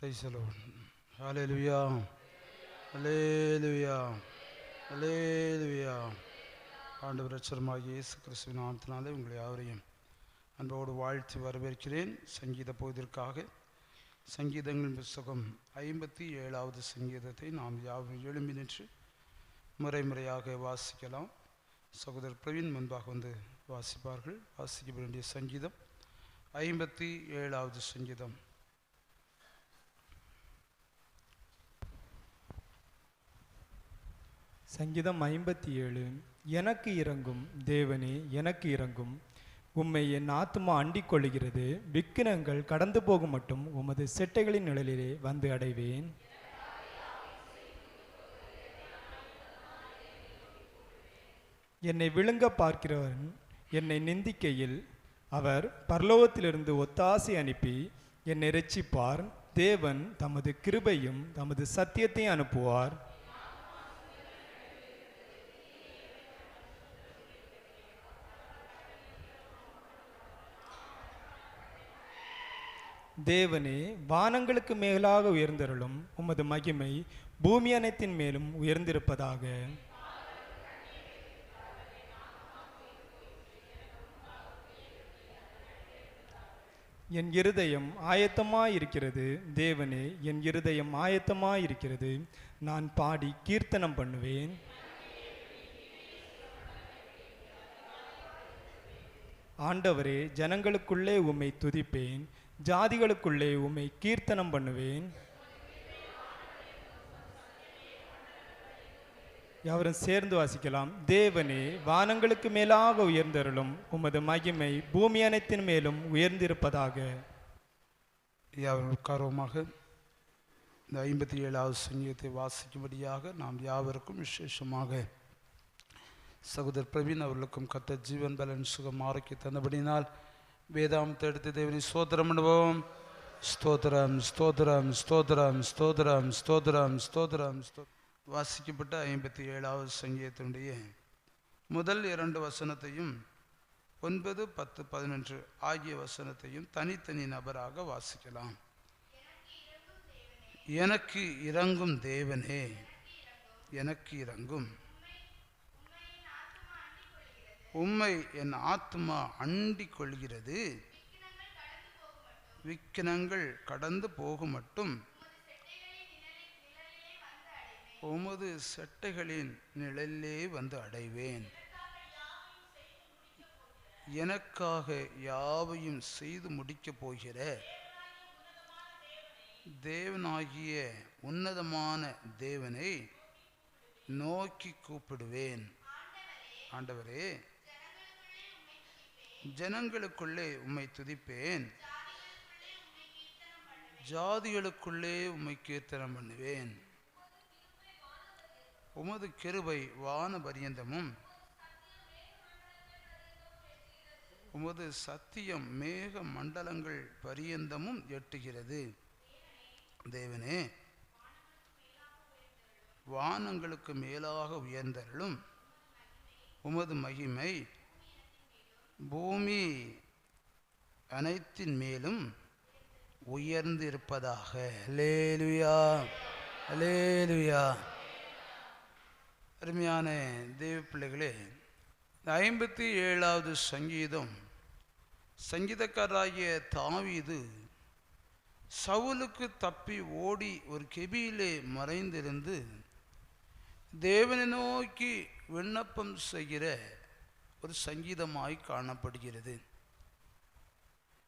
Praise the Lord. Hallelujah. Hallelujah. Hallelujah. ஆண்டவர் இரட்சகருமாகிய இயேசு கிறிஸ்துவின் நாமத்தினாலே உங்களை யாவரையும் அன்போடு வாழ்த்தி வரவேற்கிறேன். சங்கீத போவதற்காக சங்கீதங்களின் புத்தகம் 57வது சங்கீதத்தை நாம் யாவரும் எழும்பி நின்று முறையாக வாசிக்கலாம். சகோதரர் பிரவீன் முன்பாக வந்து வாசிப்பார்கள். வாசிக்க வேண்டிய சங்கீதம் 57வது சங்கீதம். சங்கீதம் 57. எனக்கு இறங்கும் தேவனே, எனக்கு இறங்கும். உம்மை என் ஆத்துமா அண்டிக் கொள்கிறது. விக்கினங்கள் கடந்து போகும் மட்டும் உமது செட்டைகளின் நிழலிலே வந்து அடைவேன். என்னை விழுங்க பார்க்கிறவன் என்னை நிந்திக்கையில் அவர் பரலோகத்திலிருந்து ஒத்தாசை அனுப்பி என்னை இரட்சிப்பார். தேவன் தமது கிருபையும் தமது சத்தியத்தையும் அனுப்புவார். தேவனே, வானங்களுக்கு மேலாக உயர்ந்தருளும். உமது மகிமை பூமி அனைத்தின் மேலும் உயர்ந்திருப்பதாக. என் இருதயம் ஆயத்தமாயிருக்கிறது. தேவனே, என் இருதயம் ஆயத்தமாயிருக்கிறது. நான் பாடி கீர்த்தனம் பண்ணுவேன். ஆண்டவரே, ஜனங்களுக்குள்ளே உம்மை துதிப்பேன். ஜாதிகளுக்குள்ளே உம்மை கீர்த்தனம் பண்ணுவேன். யாவரும் சேர்ந்து வாசிக்கலாம். தேவனே, வானங்களுக்கு மேலாக உயர்ந்தருளும். உமது மகிமை பூமி அனைத்தின் மேலும் உயர்ந்திருப்பதாக. யாவரும் உட்காரமாக இந்த 57வது சங்கீதத்தை வாசிக்கும்படியாக நாம் யாவருக்கும் விசேஷமாக சகோதரர் பிரவீன் அவர்களுக்கும் கர்த்தர் ஜீவன் பலன் சுகம் ஆரோக்கிய தந்தபடினால் வேதாமத்தை எடுத்து தேவனை ஸ்தோத்திரம் பண்ணுவோம். ஸ்தோத்திரம் ஸ்தோத்திரம் ஸ்தோத்திரம் ஸ்தோத்திரம் ஸ்தோத்திரம் ஸ்தோத்திரம். வாசிக்கப்பட்ட 57வது சங்கீதத்தினுடைய முதல் 2 வசனத்தையும் 9, 10, 11 ஆகிய வசனத்தையும் தனித்தனி நபராக வாசிக்கலாம். எனக்கு இறங்கும் தேவனே, எனக்கு இறங்கும். உம்மை என் ஆத்துமா அண்டிக் கொள்கிறது. விக்கினங்கள் கடந்து போகும் மட்டும் உமது செட்டைகளின் நிழலிலே வந்து அடைவேன். எனக்காக யாவையும் செய்து முடிக்கப் போகிற தேவனாகிய உன்னதமான தேவனை நோக்கி கூப்பிடுவேன். ஆண்டவரே, ஜனங்களுக்குள்ளே உம்மை துதிப்பேன். ஜாதிகளுக்குள்ளே உம்மை கீர்த்தனம் பண்ணுவேன். உமது கிருபை வான பரியந்தமும் உமது சத்தியம் மேக மண்டலங்கள் பரியந்தமும் எட்டுகிறது. தேவனே, வானங்களுக்கு மேலாக உயர்ந்தருளும். உமது மகிமை பூமி அனைத்தின் மேலும் உயர்ந்து இருப்பதாக. அல்லேலூயா, அல்லேலூயா. அருமையான தேவ பிள்ளைகளே, 57வது சங்கீதம் சங்கீதக்காரராகிய தாவீது சவுலுக்கு தப்பி ஓடி ஒரு கெபியிலே மறைந்திருந்து தேவனை நோக்கி விண்ணப்பம் செய்கிற ஒரு சங்கீதமாய் காணப்படுகிறது.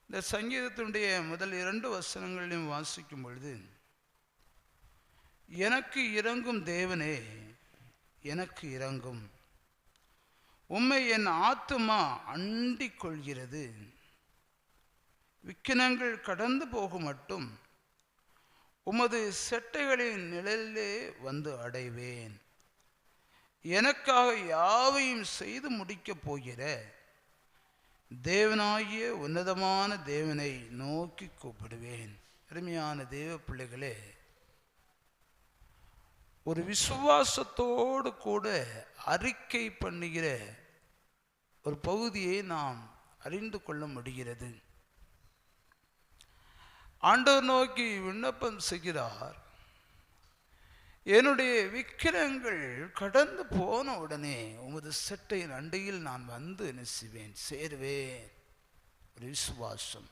இந்த சங்கீதத்தினுடைய முதல் 2 வசனங்களையும் வாசிக்கும் பொழுது, எனக்கு இறங்கும் தேவனே, எனக்கு இறங்கும். உம்மை என் ஆத்துமா அண்டிக் கொள்கிறது. விக்கினங்கள் கடந்து போகும் மட்டும் உமது செட்டைகளின் நிழலிலே வந்து அடைவேன். எனக்காக யாவையும் செய்து முடிக்கப் போகிற தேவனாகிய உன்னதமான தேவனை நோக்கி கூப்பிடுவேன். அருமையான தேவ பிள்ளைகளே, ஒரு விசுவாசத்தோடு கூட அறிக்கை பண்ணுகிற ஒரு பகுதியை நாம் அறிந்து கொள்ள முடிகிறது. ஆண்டவர் நோக்கி விண்ணப்பம் செய்கிறார். என்னுடைய விக்கிரங்கள் கடந்து போன உடனே உமது செட்டையின் அண்டையில் நான் வந்து என்ன செய்வேன், சேருவேன். ஒரு விசுவாசம்.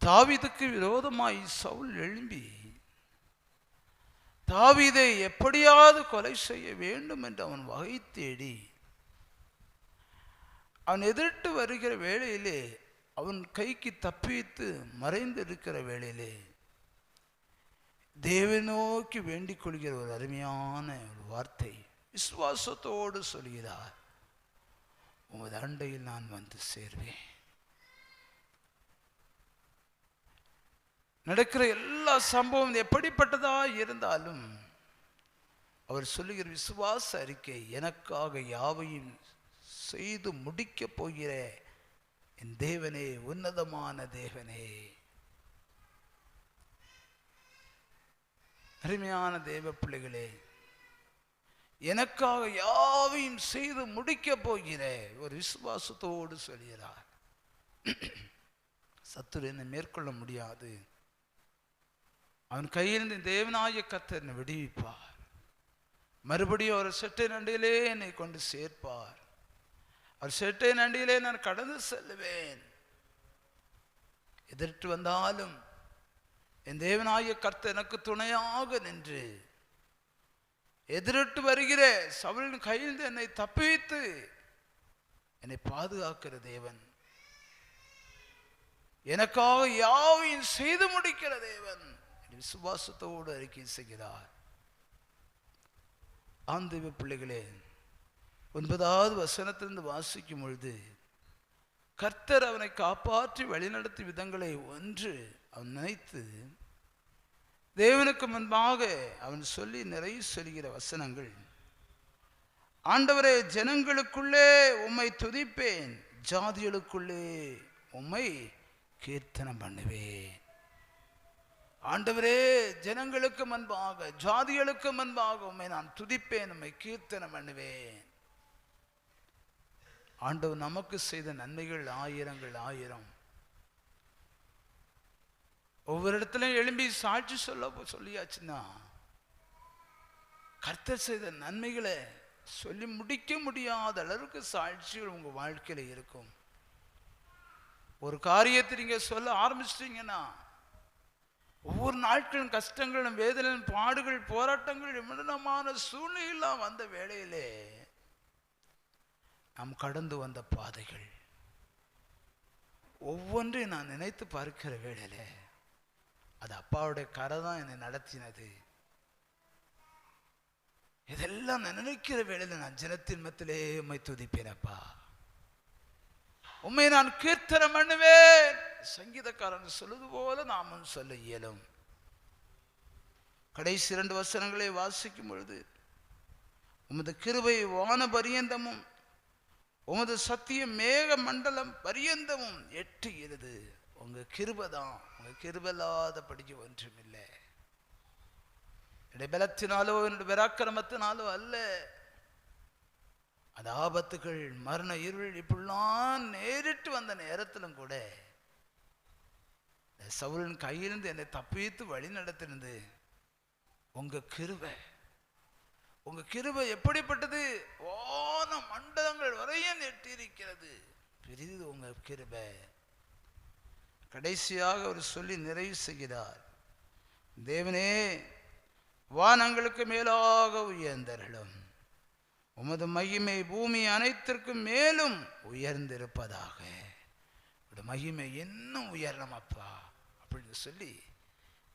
தாவீதுக்கு விரோதமாய் சவுல் எழும்பி தாவீதை எப்படியாவது கொலை செய்ய வேண்டும் என்று அவன் வகை தேடி அவன் எதிர்த்து வருகிற வேளையிலே, அவன் கைக்கு தப்பித்து மறைந்து இருக்கிற வேளையிலே தேவனை நோக்கி வேண்டிக் கொள்கிற ஒரு அருமையான ஒரு வார்த்தை விசுவாசத்தோடு சொல்கிறார், உமது அண்டையில் நான் வந்து சேர்வேன். நடக்கிற எல்லா சம்பவம் எப்படிப்பட்டதா இருந்தாலும் அவர் சொல்லுகிற விசுவாச அறிக்கை, எனக்காக யாவையும் செய்து முடிக்க போகிற என் தேவனே, உன்னதமான தேவனே. அருமையான தேவ பிள்ளைகளே, எனக்காக யாவையும் செய்து முடிக்க போகிற ஒரு விசுவாசத்தோடு சொல்கிறார். சத்துரு என்னை மேற்கொள்ள முடியாது. அவன் கையிலிருந்து தேவனாய கர்த்தர் என்னை விடுவிப்பார். மறுபடியும் அவர் செட்டை நண்டியிலே என்னை கொண்டு சேர்ப்பார். அவர் செட்டை நண்டியிலே நான் கடந்து செல்லுவேன். எதிர்த்து வந்தாலும் என் தேவனாய கர்த்தர் எனக்கு துணையாக நின்று எதிரிட்டு வருகிற சவுலின் கையிலிருந்து என்னை தப்பித்து என்னை பாதுகாக்கிற தேவன், எனக்காக யாவையும் செய்து முடிக்கிற தேவன் விசுவாசத்தோடு அறிக்கை செய்கிறார். ஆண்டவ பிள்ளைகளே, 9வது வசனத்திலிருந்து வாசிக்கும் பொழுது, கர்த்தர் அவனை காப்பாற்றி வழிநடத்திய விதங்களை ஒன்று அவன் நினைத்து தேவனுக்கு முன்பாக அவன் சொல்லி நிறைவு சொல்கிற வசனங்கள், ஆண்டவரே, ஜனங்களுக்குள்ளே உம்மை துதிப்பேன், ஜாதிகளுக்குள்ளே உம்மை கீர்த்தனம் பண்ணுவேன். ஆண்டவரே, ஜனங்களுக்கு முன்பாக ஜாதிகளுக்கு முன்பாக உம்மை நான் துதிப்பேன், உம்மை கீர்த்தனம் பண்ணுவேன். ஆண்டவர் நமக்கு செய்த நன்மைகள் ஆயிரங்கள் ஆயிரம். ஒவ்வொரு இடத்துலையும் எழும்பி சாட்சி சொல்லியாச்சுன்னா கர்த்தர் செய்த நன்மைகளை சொல்லி முடிக்க முடியாத அளவுக்கு சாட்சிகள் உங்க வாழ்க்கையில இருக்கும். ஒரு காரியத்தை நீங்க சொல்ல ஆரம்பிச்சிட்டீங்கன்னா ஒவ்வொரு நாட்களும் கஷ்டங்களும் வேதனையும் பாடுகள் போராட்டங்கள் விமனமான சூழ்நிலையெல்லாம் வந்த வேளையிலே நாம் கடந்து வந்த பாதைகள் ஒவ்வொன்றையும் நான் நினைத்து பார்க்கிற வேளையில அது அப்பாவுடைய கரை தான் என்னை நடத்தினது. இதெல்லாம் நான் நினைக்கிற வேளையில நான் ஜனத்தின் மத்தியிலே உம்மை துதிப்பேனப்பா, உம்மை நான் கீர்த்தனம் பண்ணுவேன். சங்கீதக்காரன் சொல்லுது போல நாமும் சொல்ல இயலும். கடைசி 2 வசனங்களை வாசிக்கும் பொழுது, உமது கிருபை வான பரியந்தமும் உமது சத்தியம் மேக மண்டலம் பரியந்தமும் எட்டுகிறது. உங்க கிருபைதான், உங்க கிருபையில்லாத படிக்க ஒன்றுமில்லை. என்னுடைய பலத்தினாலோ என்னுடைய பராக்கிரமத்தினாலோ அல்ல. அந்த ஆபத்துகள் மரண இருள் இப்படிலாம் நேரிட்டு வந்த நேரத்திலும் கூட சவுலின் கையிலிருந்து என்னை தப்பித்து வழி நடத்தினது உங்க கிருபை. உங்க கிருபை எப்படிப்பட்டது? வான மண்டலங்கள் வரையும் எட்டியிருக்கிறது. பெரிது உங்க கிருபை. கடைசியாக அவர் சொல்லி நிறைவு செய்கிறார், தேவனே, வானங்களுக்கு மேலாக உயர்ந்தருளும், உமது மகிமை பூமி அனைத்திற்கும் மேலும் உயர்ந்திருப்பதாக. மகிமை இன்னும் உயரணும் அப்பா அப்படின்னு சொல்லி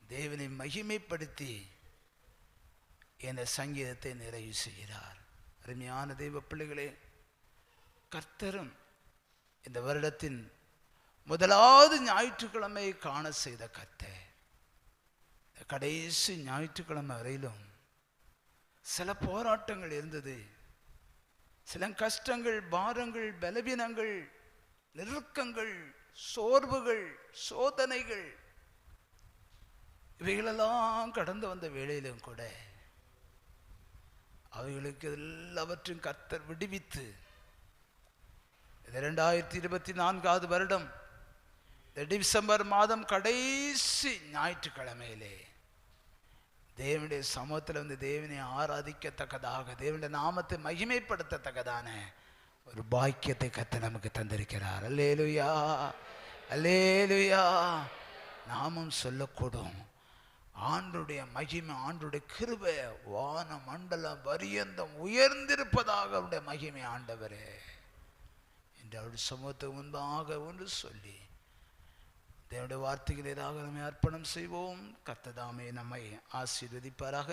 தேவனை மகிமைப்படுத்தி என்ற சங்கீதத்தை நிறைவு செய்கிறார். அருமையான தெய்வ பிள்ளைகளே, கர்த்தரும் இந்த வருடத்தின் முதலாவது ஞாயிற்றுக்கிழமை காண செய்த கர்த்தர் கடைசி ஞாயிற்றுக்கிழமை வரையிலும் சில போராட்டங்கள் இருந்தது. சில கஷ்டங்கள், பாரங்கள், பலவீனங்கள், நெருக்கங்கள், சோர்வுகள், சோதனைகள் இவைகளெல்லாம் கடந்து வந்த வேளையிலும் கூட அவைகளுக்கு எல்லாவற்றையும் கர்த்தர் விடுவித்து 2024வது வருடம் இந்த டிசம்பர் மாதம் கடைசி ஞாயிற்றுக்கிழமையிலே தேவனுடைய சமூகத்தில் வந்து தேவனை ஆராதிக்கத்தக்கதாக, தேவனுடைய நாமத்தை மகிமைப்படுத்தத்தக்கதான ஒரு பாக்கியத்தை கர்த்தர் நமக்கு தந்திருக்கிறார். அல்லேலூயா, அல்லேலூயா. நாமும் சொல்லக்கூடும், ஆண்டுடைய மகிமை, ஆண்டுடைய கிருபை வான மண்டலம் பரியந்தம் உயர்ந்திருப்பதாக அவருடைய மகிமை ஆண்டவரே என்று அவருடைய சமூகத்துக்கு முன்பாக ஒன்று சொல்லி தேவனுடைய வார்த்தைகள் ஏதாக நம்மை அர்ப்பணம் செய்வோம். கர்த்தர் தாமே நம்மை ஆசீர்வதிப்பாராக.